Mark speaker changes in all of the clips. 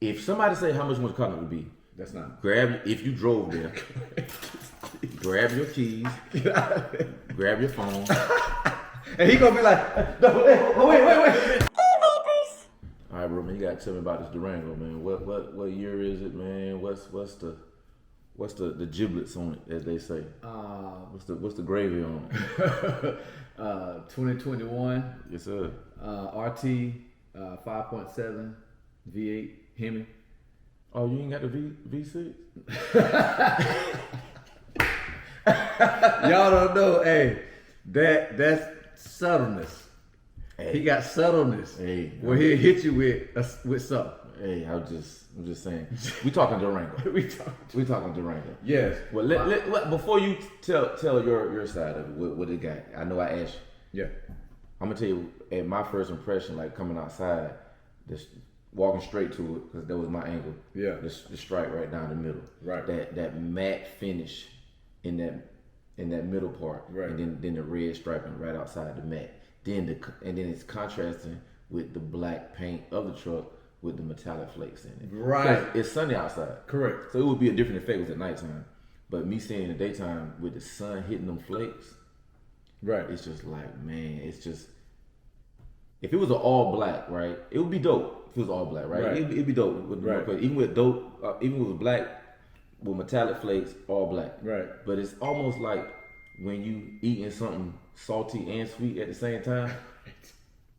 Speaker 1: if somebody say how much the car would be,
Speaker 2: That's not.
Speaker 1: if you drove there, grab your keys, grab your phone.
Speaker 2: And he gonna be like, no, wait.
Speaker 1: All right, bro, man, you gotta tell me about this Durango, man. What year is it, man? What's the giblets on it, as they say? What's the gravy on it?
Speaker 2: 2021.
Speaker 1: Yes, sir.
Speaker 2: RT 5.7 V8 Hemi.
Speaker 1: Oh, you ain't got the V6?
Speaker 2: Y'all don't know, hey, that's subtleness.
Speaker 1: Hey.
Speaker 2: He got subtleness.
Speaker 1: Hey,
Speaker 2: where he'll hit you with something.
Speaker 1: Hey, I'm just saying. We talking Durango. we talking Durango.
Speaker 2: Yes.
Speaker 1: Well, let before you tell your side of it, what it got. I know I asked you.
Speaker 2: Yeah.
Speaker 1: I'm gonna tell you, at my first impression, like coming outside, just walking straight to it, because that was my angle.
Speaker 2: Yeah.
Speaker 1: The stripe right down the middle.
Speaker 2: Right.
Speaker 1: That matte finish in that middle part.
Speaker 2: Right.
Speaker 1: And then the red striping right outside the matte. And then it's contrasting with the black paint of the truck with the metallic flakes in it.
Speaker 2: Right.
Speaker 1: It's sunny outside.
Speaker 2: Correct.
Speaker 1: So it would be a different effect if it was at nighttime. But me seeing in the daytime with the sun hitting them flakes,
Speaker 2: right,
Speaker 1: it's just like, man, it's just, if it was an all black, right, it would be dope if it was all black, right? It'd be dope.
Speaker 2: Right.
Speaker 1: Even with even with black, with metallic flakes, all black.
Speaker 2: Right.
Speaker 1: But it's almost like when you eating something salty and sweet at the same time.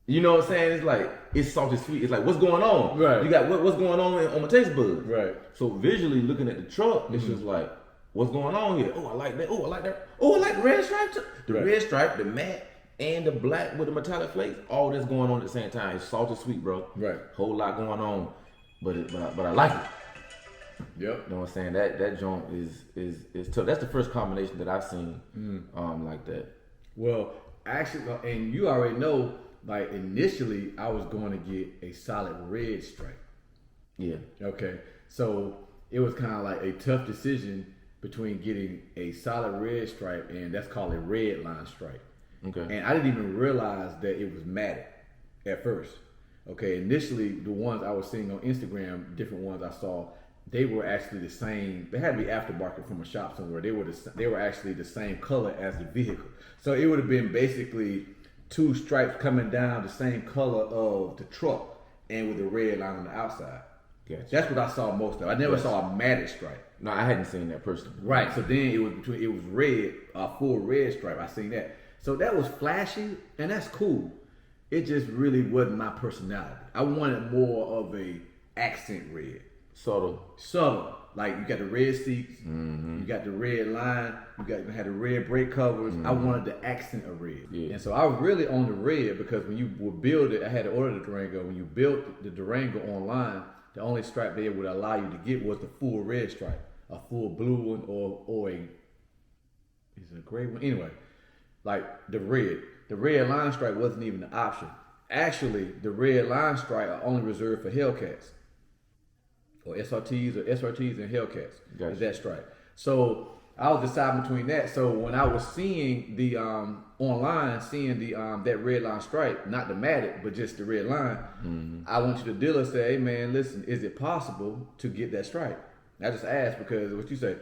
Speaker 1: You know what I'm saying? It's like, it's salty sweet. It's like, what's going on?
Speaker 2: Right.
Speaker 1: You got what's going on my taste buds.
Speaker 2: Right.
Speaker 1: So visually looking at the truck, it's just like, what's going on here? Oh, I like that. Oh, I like that. Oh, I like the red stripe too. The red stripe, the matte, and the black with the metallic flakes. All that's going on at the same time. It's salty sweet, bro. Right. Whole lot going on, but I like it. Yep. You know what I'm saying? That joint is tough. That's the first combination that I've seen like that.
Speaker 2: Well, actually, and you already know, like initially I was going to get a solid red stripe. Yeah. Okay. So it was kind of like a tough decision between getting a solid red stripe, and that's called a red line stripe. Okay. And I didn't even realize that it was matted at first. Okay. Initially, the ones I was seeing on Instagram, different ones I saw, they were actually the same. They had to be aftermarket from a shop somewhere. They were actually the same color as the vehicle. So it would have been basically two stripes coming down the same color of the truck, and with the red line on the outside. Gotcha. That's what I saw most of. I never saw a matted stripe.
Speaker 1: No, I hadn't seen that personally.
Speaker 2: Right. So then it was red, a full red stripe. I seen that. So that was flashy, and that's cool. It just really wasn't my personality. I wanted more of a accent red. Subtle. Like you got the red seats, you got the red line, you had the red brake covers. I wanted the accent of red. Yeah. And so I was really on the red because when you would build it, I had to order the Durango. When you built the Durango online, the only stripe they would allow you to get was the full red stripe. A full blue one or a, is it a gray one? Anyway, like the red line stripe wasn't even an option. Actually, the red line stripe are only reserved for Hellcats. Or SRTs and Hellcats. Gotcha. Is that stripe. So I was deciding between that. So when I was seeing the online, seeing the that red line stripe, not the matted, but just the red line, I went to the dealer and said, hey man, listen, is it possible to get that stripe? I just asked because what you say,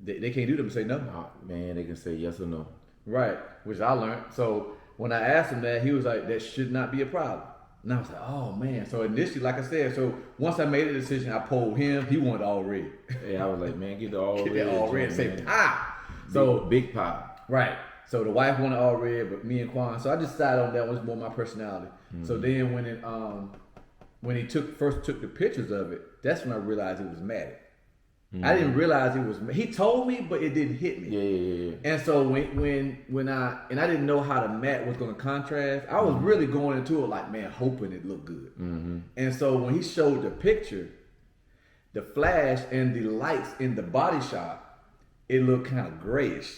Speaker 2: they can't do them and say no.
Speaker 1: Oh, man, they can say yes or no.
Speaker 2: Right, which I learned. So when I asked him that, he was like, that should not be a problem. And I was like, oh man. So initially, like I said, so once I made a decision, I polled him. He wanted all red.
Speaker 1: Yeah, I was like, man, get the all red.
Speaker 2: Get all red. Say pop. So
Speaker 1: big pop.
Speaker 2: Right. So the wife wanted all red, but me and Quan. So I just decided on that was more my personality. So then when he first took the pictures of it, that's when I realized it was matted. I didn't realize it was. He told me, but it didn't hit me. Yeah. And so when I didn't know how the matte was going to contrast, I was really going into it like, man, hoping it looked good. And so when he showed the picture, the flash and the lights in the body shop, it looked kind of grayish.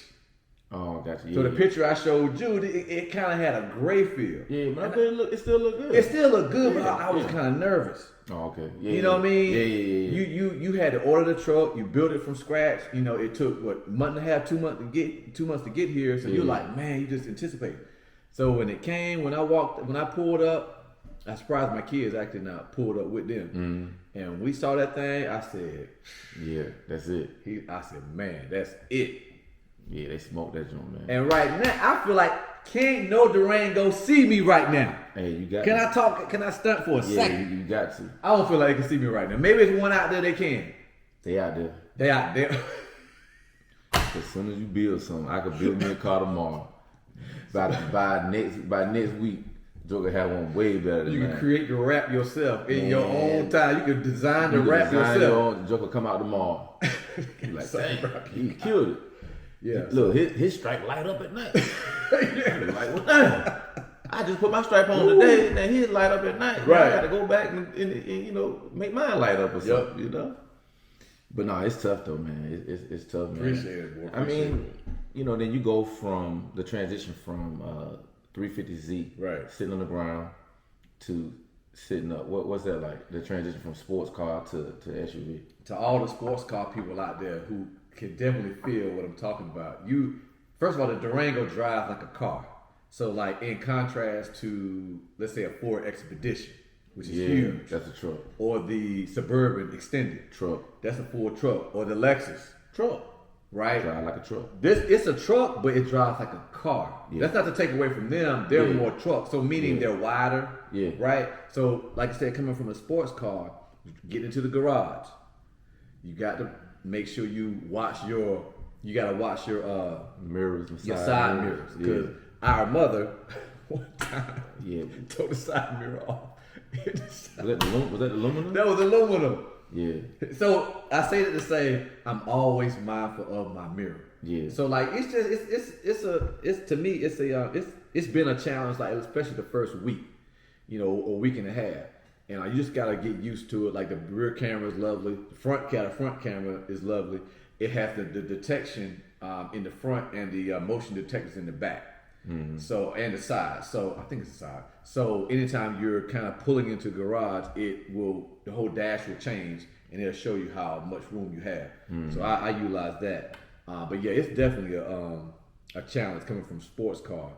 Speaker 1: Oh, gotcha.
Speaker 2: So the picture I showed you, it kind of had a gray feel.
Speaker 1: Yeah, but it still looked good.
Speaker 2: It still looked good, but I was kind of nervous.
Speaker 1: Oh, okay. Yeah,
Speaker 2: you know what I mean?
Speaker 1: Yeah.
Speaker 2: You had to order the truck. You built it from scratch. You know, it took a month and a half, 2 months to get here. So you're like, man, you just anticipate. So when it came, when I pulled up, I surprised my kids actually not pulled up with them. And when we saw that thing, I said,
Speaker 1: yeah, that's it.
Speaker 2: I said, man, that's it.
Speaker 1: Yeah, they smoked that joint, man.
Speaker 2: And right now, I feel like can't no Durango see me right now.
Speaker 1: Hey, you got
Speaker 2: Can
Speaker 1: to.
Speaker 2: I talk? Can I stunt for a second?
Speaker 1: You got to.
Speaker 2: I don't feel like they can see me right now. Maybe it's one out there they can.
Speaker 1: They out there.
Speaker 2: They out there.
Speaker 1: As soon as you build something, I could build me a car tomorrow. By next week, Joker have one way better than
Speaker 2: You
Speaker 1: that.
Speaker 2: can create the rap yourself in your own time. You can design the rap yourself.
Speaker 1: Joker come out tomorrow. You like,
Speaker 2: So
Speaker 1: dang,
Speaker 2: rocky.
Speaker 1: he killed it.
Speaker 2: Yeah.
Speaker 1: Look, his stripe light up at night. Like, well, damn. I just put my stripe on today, and then his light up at night.
Speaker 2: Right.
Speaker 1: I got to go back and you know, make mine light up or something, you know. But no, it's tough though, man. It's tough, man.
Speaker 2: Appreciate it, boy.
Speaker 1: I mean, you know, then you go from the transition from 350Z,
Speaker 2: Right,
Speaker 1: sitting on the ground, to sitting up. What's that like? The transition from sports car to SUV.
Speaker 2: To all the sports car people out there who can definitely feel what I'm talking about. First of all, the Durango drives like a car. So like in contrast to, let's say, a Ford Expedition, which is huge.
Speaker 1: That's a truck.
Speaker 2: Or the Suburban Extended.
Speaker 1: Truck.
Speaker 2: That's a full truck. Or the Lexus.
Speaker 1: Truck.
Speaker 2: Right?
Speaker 1: Drive like a truck.
Speaker 2: It's a truck, but it drives like a car.
Speaker 1: Yeah.
Speaker 2: That's not to take away from them. They're
Speaker 1: Yeah.
Speaker 2: more trucks. So meaning they're wider.
Speaker 1: Yeah.
Speaker 2: Right? So like I said, coming from a sports car, get into the garage. You got to make sure you watch your
Speaker 1: Mirrors and
Speaker 2: your side mirrors. Because our mother one time took the side mirror off.
Speaker 1: Was that the aluminum?
Speaker 2: That was aluminum.
Speaker 1: Yeah.
Speaker 2: So I say that to say I'm always mindful of my mirror.
Speaker 1: Yeah.
Speaker 2: So like it's to me it's been a challenge, like especially the first week, you know, or week and a half. And you just gotta get used to it. Like the rear camera is lovely, the front camera is lovely. It has the detection in the front and the motion detectors in the back. Mm-hmm. So and the side. So I think it's the side. So anytime you're kind of pulling into the garage, the whole dash will change and it'll show you how much room you have. Mm-hmm. So I utilize that. But yeah, it's definitely a challenge coming from sports car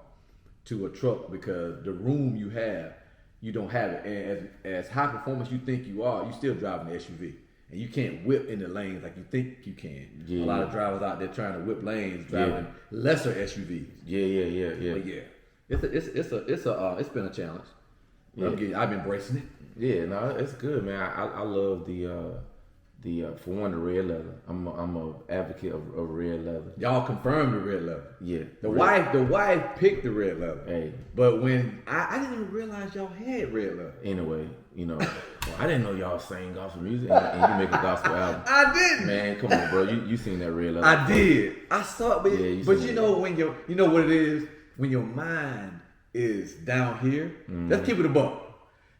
Speaker 2: to a truck because the room you have, you don't have it. And as high performance you think you are, you still driving an SUV. And you can't whip in the lanes like you think you can. Yeah. A lot of drivers out there trying to whip lanes, driving lesser SUVs.
Speaker 1: Yeah.
Speaker 2: But yeah, it's been a challenge. Yeah. I've been embracing it.
Speaker 1: Yeah, no, it's good, man. I love the for one, the red leather. I'm a advocate of red leather.
Speaker 2: Y'all confirmed the red leather.
Speaker 1: Yeah.
Speaker 2: The wife picked the red leather.
Speaker 1: Hey.
Speaker 2: But when I didn't even realize y'all had red leather.
Speaker 1: Anyway, you know, I didn't know y'all sang gospel music and you make a gospel album.
Speaker 2: I didn't.
Speaker 1: Man, come on, bro. You seen that red leather?
Speaker 2: I did. I saw it, but
Speaker 1: you
Speaker 2: know when you know what it is when your mind is down here. Let's keep it a buck.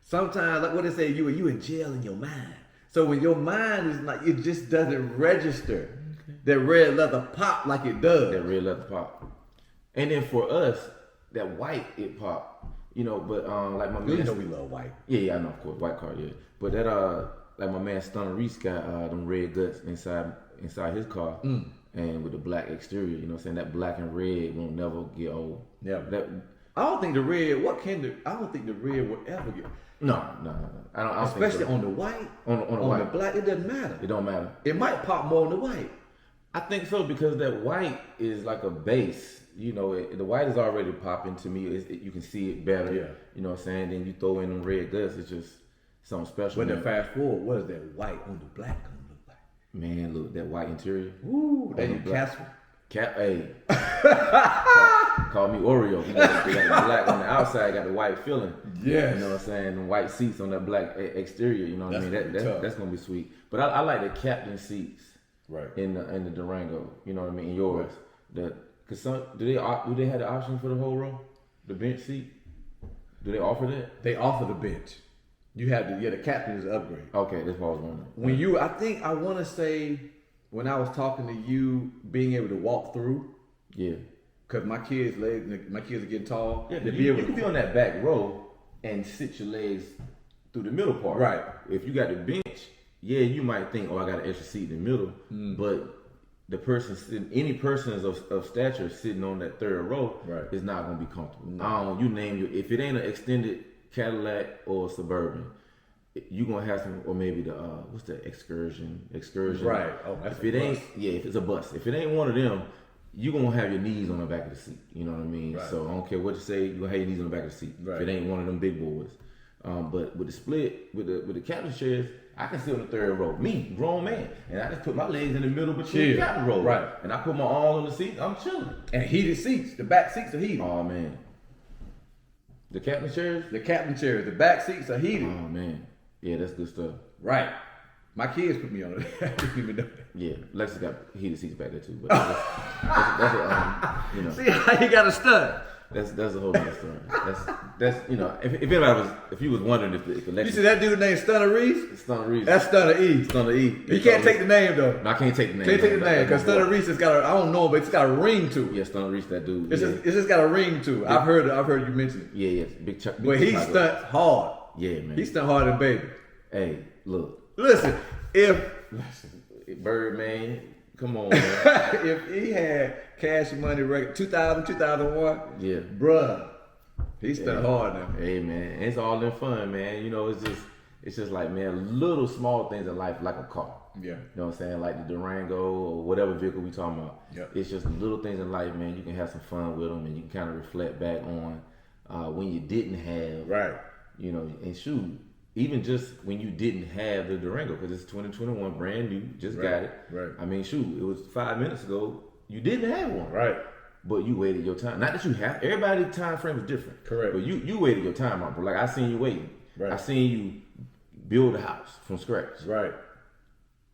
Speaker 2: Sometimes, like what they say, you in jail in your mind. So when your mind is like, it just doesn't register that red leather pop like it does.
Speaker 1: That red leather pop. And then for us, that white it pop. You know, but like my man.
Speaker 2: You know we love white.
Speaker 1: Yeah, I know, of course, white car, yeah. But that like my man Stunner Reese got them red guts inside his car, and with the black exterior. You know what I'm saying? That black and red won't never get old.
Speaker 2: Yeah.
Speaker 1: I
Speaker 2: don't think the red. I don't think the red will ever get.
Speaker 1: No. I don't
Speaker 2: Especially
Speaker 1: think so.
Speaker 2: on the white,
Speaker 1: on
Speaker 2: the black, it doesn't matter.
Speaker 1: It don't matter.
Speaker 2: It might pop more on the white.
Speaker 1: I think so because that white is like a base. You know, the white is already popping to me. You can see it better. Yeah. You know what I'm saying? Then you throw in them red guts. It's just something special.
Speaker 2: But then fast forward, what is that white on the black gonna look like?
Speaker 1: Man, look, that white interior.
Speaker 2: Ooh, that you castle.
Speaker 1: Hey. Call me Oreo. They got the black on the outside, got the white filling.
Speaker 2: Yes.
Speaker 1: You know what I'm saying? The white seats on that black exterior. You know what I mean? That's gonna be sweet. But I like the captain seats.
Speaker 2: Right.
Speaker 1: In the Durango. You know what I mean? In yours. Right. Cause do they have the option for the whole row? The bench seat? Do they offer that?
Speaker 2: They offer the bench. You have the captain is an upgrade.
Speaker 1: Okay, that's what I was wondering.
Speaker 2: I want to say when I was talking to you, being able to walk through.
Speaker 1: Yeah.
Speaker 2: Cause my kids are getting tall.
Speaker 1: Yeah, you can be on that back row and sit your legs through the middle part.
Speaker 2: Right.
Speaker 1: If you got the bench, yeah, you might think, I got an extra seat in the middle. But the person any person of stature sitting on that third row is not gonna be comfortable.
Speaker 2: No.
Speaker 1: You name if it ain't an extended Cadillac or Suburban, you gonna have some, or maybe the what's the Excursion?
Speaker 2: Right. Oh, that's
Speaker 1: if it ain't, if it's a bus, if it ain't one of them, you gonna have your knees on the back of the seat. You know what I mean?
Speaker 2: Right.
Speaker 1: So I don't care what you say, you gonna have your knees on the back of the seat.
Speaker 2: Right.
Speaker 1: If it ain't one of them big boys. But with the split, with the captain chairs, I can sit on the third row. Me, grown man, and I just put my legs in the middle between the captain row.
Speaker 2: Right.
Speaker 1: And I put my arms on the seat. I'm chilling.
Speaker 2: And heated seats. The back seats are heated.
Speaker 1: Oh man. The captain chairs.
Speaker 2: The captain chairs. The back seats are heated.
Speaker 1: Oh man. Yeah, that's good stuff.
Speaker 2: Right. My kids put me on it. I didn't even know.
Speaker 1: Yeah, Lexus got heated seats back there too. But that's you know.
Speaker 2: See how you got a stud.
Speaker 1: That's a whole other story. That's you know, if anybody was, if you was wondering if the Lexus.
Speaker 2: You see that dude named Stunner Reese?
Speaker 1: Stunner Reese.
Speaker 2: That's Stunner E.
Speaker 1: Stunner E.
Speaker 2: You can't take the name though.
Speaker 1: No, I can't take the name.
Speaker 2: Can't take the name because Stunner Reese has got I don't know, but it's got a ring to it.
Speaker 1: Yeah, Stunner Reese, that dude.
Speaker 2: It's just got a ring to it. I've heard you mention it.
Speaker 1: Yeah, big Chuck.
Speaker 2: But he stunts hard.
Speaker 1: Yeah, man.
Speaker 2: He stunt harder than baby.
Speaker 1: Hey, look.
Speaker 2: Listen,
Speaker 1: Birdman, come on, man.
Speaker 2: if he had Cash Money record 2000, 2001,
Speaker 1: yeah,
Speaker 2: bruh, he stunt hard now.
Speaker 1: Hey, man, it's all in fun, man. You know, it's just like, man, little small things in life, like a car.
Speaker 2: Yeah.
Speaker 1: You know what I'm saying? Like the Durango or whatever vehicle we talking about.
Speaker 2: Yeah.
Speaker 1: It's just little things in life, man. You can have some fun with them, and you can kind of reflect back on when you didn't have,
Speaker 2: right?
Speaker 1: You know, and shoot, even just when you didn't have the Durango, because it's 2021, brand new, just got it.
Speaker 2: Right.
Speaker 1: I mean, shoot, it was 5 minutes ago, you didn't have one.
Speaker 2: Right.
Speaker 1: But you waited your time. Not that you have, everybody's time frame is different.
Speaker 2: Correct.
Speaker 1: But you waited your time out, bro. Like I seen you waiting.
Speaker 2: Right.
Speaker 1: I seen you build a house from scratch.
Speaker 2: Right.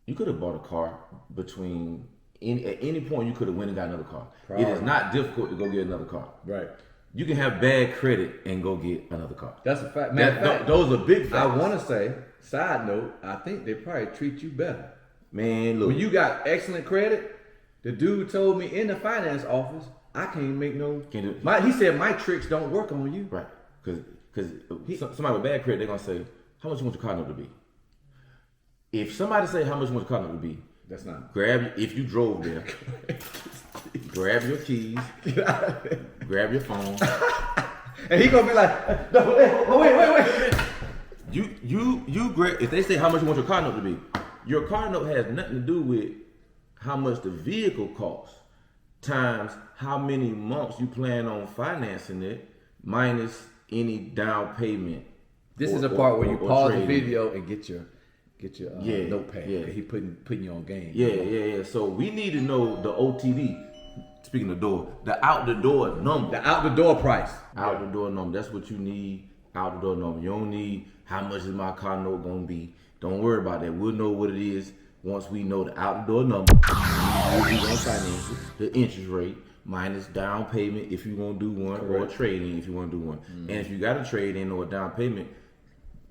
Speaker 1: You could have bought a car between at any point you could have went and got another car.
Speaker 2: Probably.
Speaker 1: It is not difficult to go get another car.
Speaker 2: Right.
Speaker 1: You can have bad credit and go get another car.
Speaker 2: That's a fact. Man,
Speaker 1: those are big facts.
Speaker 2: I want to say, side note, I think they probably treat you better.
Speaker 1: Man, look.
Speaker 2: When you got excellent credit, the dude told me in the finance office, I can't make no. He said my tricks don't work on you.
Speaker 1: Right. Because somebody with bad credit, they're gonna say, how much you want your car note to be? If somebody say how much you want your car note to be,
Speaker 2: that's not.
Speaker 1: If you drove there, grab your keys, grab your phone,
Speaker 2: and he gonna be like, no, wait.
Speaker 1: You grab. If they say how much you want your car note to be, your car note has nothing to do with how much the vehicle costs times how many months you plan on financing it minus any down payment.
Speaker 2: This is the part where you pause the
Speaker 1: trading.
Speaker 2: video and get your notepad.
Speaker 1: Yeah.
Speaker 2: He putting you on game.
Speaker 1: Yeah. So we need to know the OTD. Speaking of door, the out the door number.
Speaker 2: The out the door price.
Speaker 1: Out the door number. That's what you need. Out the door number. You don't need how much is my car note gonna be. Don't worry about that. We'll know what it is once we know the out the door number. We gonna finance it. The interest rate minus down payment if you want to do one, or a trade in if you want to do one. And if you got a trade in or a down payment,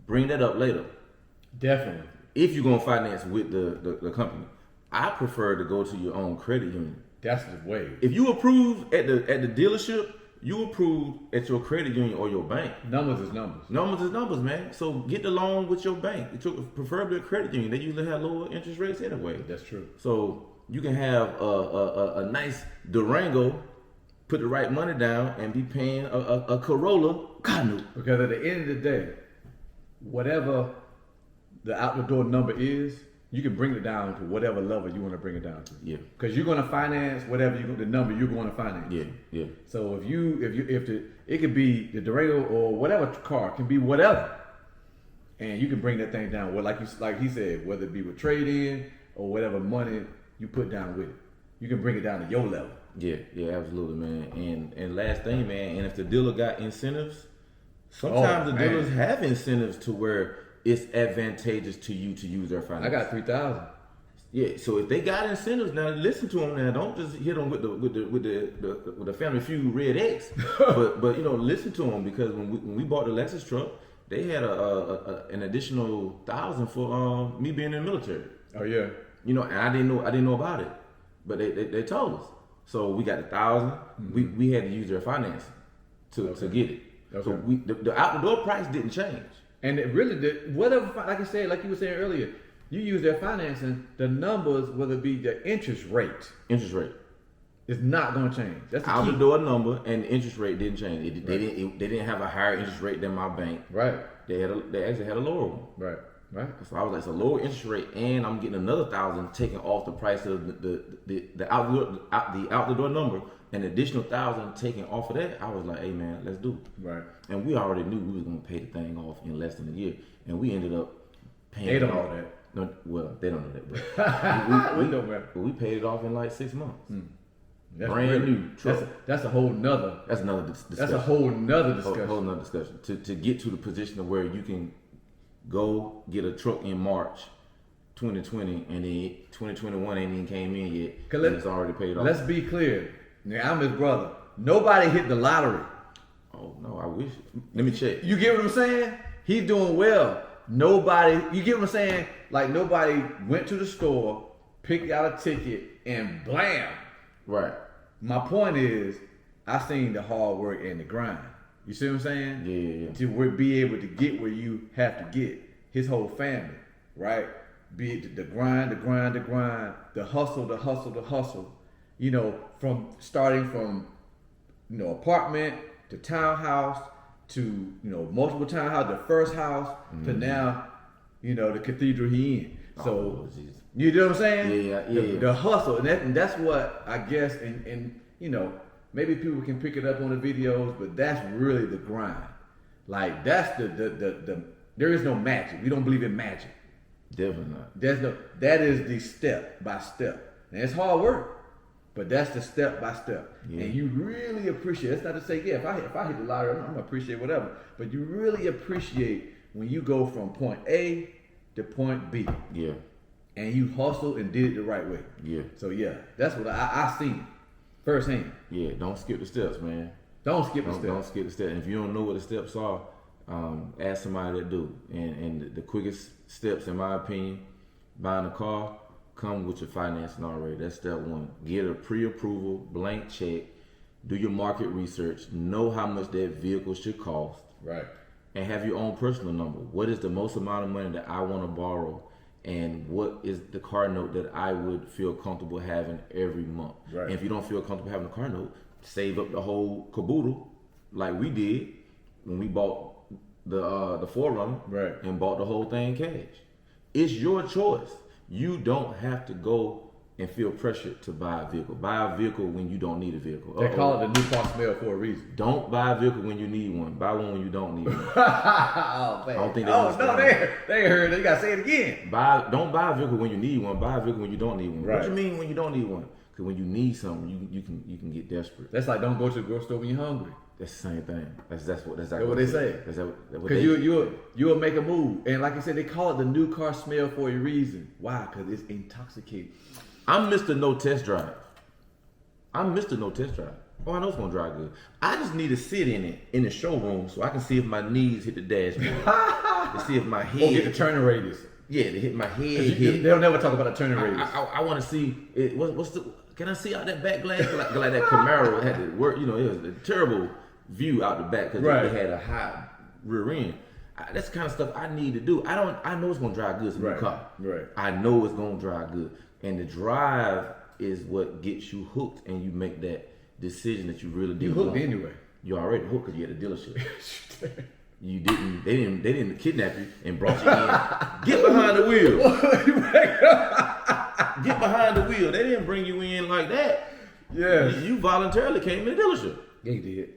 Speaker 1: bring that up later.
Speaker 2: Definitely.
Speaker 1: If you're gonna finance with the company, I prefer to go to your own credit union.
Speaker 2: That's the way.
Speaker 1: If you approve at the dealership, you approve at your credit union or your bank.
Speaker 2: Numbers is numbers.
Speaker 1: Numbers is numbers, man. So get the loan with your bank. Preferably a credit union. They usually have lower interest rates anyway.
Speaker 2: That's true.
Speaker 1: So you can have a nice Durango, put the right money down, and be paying a Corolla car note.
Speaker 2: Because at the end of the day, whatever the out the door number is, you can bring it down to whatever level you want to bring it down to.
Speaker 1: Yeah.
Speaker 2: Because you're going to finance whatever the number you're going to finance.
Speaker 1: Yeah.
Speaker 2: So it could be the Durango or whatever car, can be whatever, and you can bring that thing down. Well, like he said, whether it be with trade in or whatever money you put down with it, you can bring it down to your level.
Speaker 1: Yeah, absolutely, man. And last thing, man. And if the dealer got incentives, sometimes the dealers have incentives to where it's advantageous to you to use their finance.
Speaker 2: I got 3,000.
Speaker 1: Yeah, so if they got incentives, now listen to them. Now, don't just hit them with the Family Feud Red X, but listen to them, because when we bought the Lexus truck, they had an additional 1,000 for me being in the military.
Speaker 2: Oh yeah.
Speaker 1: And I didn't know about it, but they told us. So we got 1,000. Mm-hmm. We had to use their financing to get it. Okay. So the out the door price didn't change. And
Speaker 2: it really did. Whatever, like I said, like you were saying earlier, you use their financing, the numbers, whether it be the interest rate. It's not gonna change. That's the
Speaker 1: out
Speaker 2: key.
Speaker 1: the door number, and the interest rate didn't change. They didn't have a higher interest rate than my bank.
Speaker 2: Right.
Speaker 1: They actually had a lower one.
Speaker 2: Right. Right.
Speaker 1: So I was like, it's a lower interest rate, and I'm getting another $1,000 taken off the price of the out the door number, an additional $1,000 taken off of that. I was like, hey man, let's do it.
Speaker 2: Right.
Speaker 1: And we already knew we was gonna pay the thing off in less than a year, and we ended up paying.
Speaker 2: They don't
Speaker 1: it off.
Speaker 2: know that.
Speaker 1: No, well, they don't know that, but we paid it off in like 6 months.
Speaker 2: That's
Speaker 1: Brand
Speaker 2: really,
Speaker 1: new truck.
Speaker 2: That's a whole nother.
Speaker 1: That's another discussion.
Speaker 2: That's a whole nother discussion.
Speaker 1: Whole nother discussion. To get to the position of where you can go get a truck in March 2020, and then 2021 ain't even came in yet, and it's already paid off.
Speaker 2: Let's be clear. Now, I'm his brother. Nobody hit the lottery.
Speaker 1: Oh no, I wish. Let me check.
Speaker 2: You get what I'm saying? He's doing well. Nobody, you get what I'm saying? Like nobody went to the store, picked out a ticket, and blam.
Speaker 1: Right.
Speaker 2: My point is, I seen the hard work and the grind. You see what I'm saying?
Speaker 1: Yeah.
Speaker 2: To be able to get where you have to get. His whole family, right? Be it the grind, the hustle. You know, from starting from, you know, apartment to townhouse to, you know, multiple townhouse, the first house to now, you know, the cathedral he in. So you know what I'm saying?
Speaker 1: Yeah.
Speaker 2: The hustle, and that's what I guess, and you know, maybe people can pick it up on the videos, but that's really the grind. Like that's the there is no magic. We don't believe in magic.
Speaker 1: Definitely not.
Speaker 2: That is the step by step, and it's hard work, but that's the step by step, and you really appreciate. It's not to say, yeah, if I hit the lottery, I'm gonna appreciate whatever, but you really appreciate when you go from point A to point B.
Speaker 1: Yeah.
Speaker 2: And you hustled and did it the right way.
Speaker 1: Yeah.
Speaker 2: So yeah, that's what I seen firsthand.
Speaker 1: Yeah. Don't skip the steps, man.
Speaker 2: Don't skip the
Speaker 1: Don't
Speaker 2: steps.
Speaker 1: skip the steps. And if you don't know what the steps are, ask somebody that do. And the quickest steps, in my opinion, buying a car, come with your financing already. That's step one. Get a pre-approval blank check. Do your market research. Know how much that vehicle should cost.
Speaker 2: Right.
Speaker 1: And have your own personal number. What is the most amount of money that I want to borrow? And what is the car note that I would feel comfortable having every month?
Speaker 2: Right.
Speaker 1: And if you don't feel comfortable having a car note, save up the whole caboodle, like we did when we bought the Forerunner,
Speaker 2: right,
Speaker 1: and bought the whole thing cash. It's your choice. You don't have to go and feel pressured to buy a vehicle. Buy a vehicle when you don't need a vehicle.
Speaker 2: They call it the new car smell for a reason.
Speaker 1: Don't buy a vehicle when you need one. Buy one when you don't need one.
Speaker 2: Oh man!
Speaker 1: I don't think they
Speaker 2: they heard. They gotta say it again.
Speaker 1: Don't buy a vehicle when you need one. Buy a vehicle when you don't need one.
Speaker 2: Right.
Speaker 1: What you mean when you don't need one? Because when you need something, you can get desperate.
Speaker 2: That's like don't go to the grocery store when you're hungry.
Speaker 1: That's the same thing. That's what
Speaker 2: they say. Because you'll make a move, and like I said, they call it the new car smell for a reason. Why? Because it's intoxicating.
Speaker 1: I'm Mr. No Test Drive. Oh, I know it's gonna drive good. I just need to sit in it in the showroom so I can see if my knees hit the dashboard. To see if my head.
Speaker 2: Or get the turning radius.
Speaker 1: Yeah, to hit my head.
Speaker 2: They'll never talk about a turning radius.
Speaker 1: I want to see it. What's the? Can I see out that back glass? like that Camaro had to work. You know, it was a terrible view out the back because they had a high rear end. That's the kind of stuff I need to do. I know it's gonna drive good in the car.
Speaker 2: Right.
Speaker 1: I know it's gonna drive good, and the drive is what gets you hooked, and you make that decision that you really do.
Speaker 2: You hooked anyway.
Speaker 1: You already hooked because you had a dealership. You didn't. They didn't kidnap you and brought you in. Get behind the wheel. Get behind the wheel. They didn't bring you in like that.
Speaker 2: Yeah.
Speaker 1: You voluntarily came in the dealership.
Speaker 2: They did.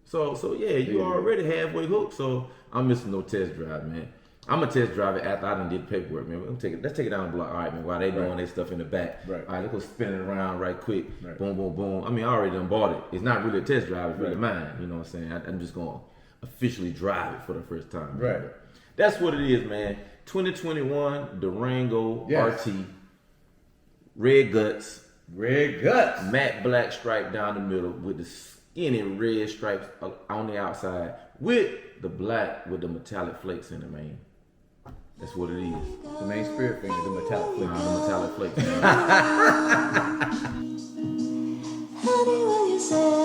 Speaker 1: So yeah, you already halfway hooked. So I'm missing no test drive, man. I'm gonna test drive it after I done did the paperwork, man. Let's take it down the block. All right, man. While they doing their stuff in the back.
Speaker 2: Right.
Speaker 1: All right, let's go spin it around right quick.
Speaker 2: Right.
Speaker 1: Boom, boom, boom. I mean, I already done bought it. It's not really a test drive. It's really mine. You know what I'm saying? I'm just gonna officially drive it for the first time.
Speaker 2: Right.
Speaker 1: That's what it is, man. 2021 Durango RT. Red guts. Matte black stripe down the middle with the skinny red stripes on the outside with the black with the metallic flakes in it, man. That's what it is.
Speaker 2: The main spirit finger, the metallic flakes.
Speaker 1: The metallic flakes.
Speaker 3: Honey, when you say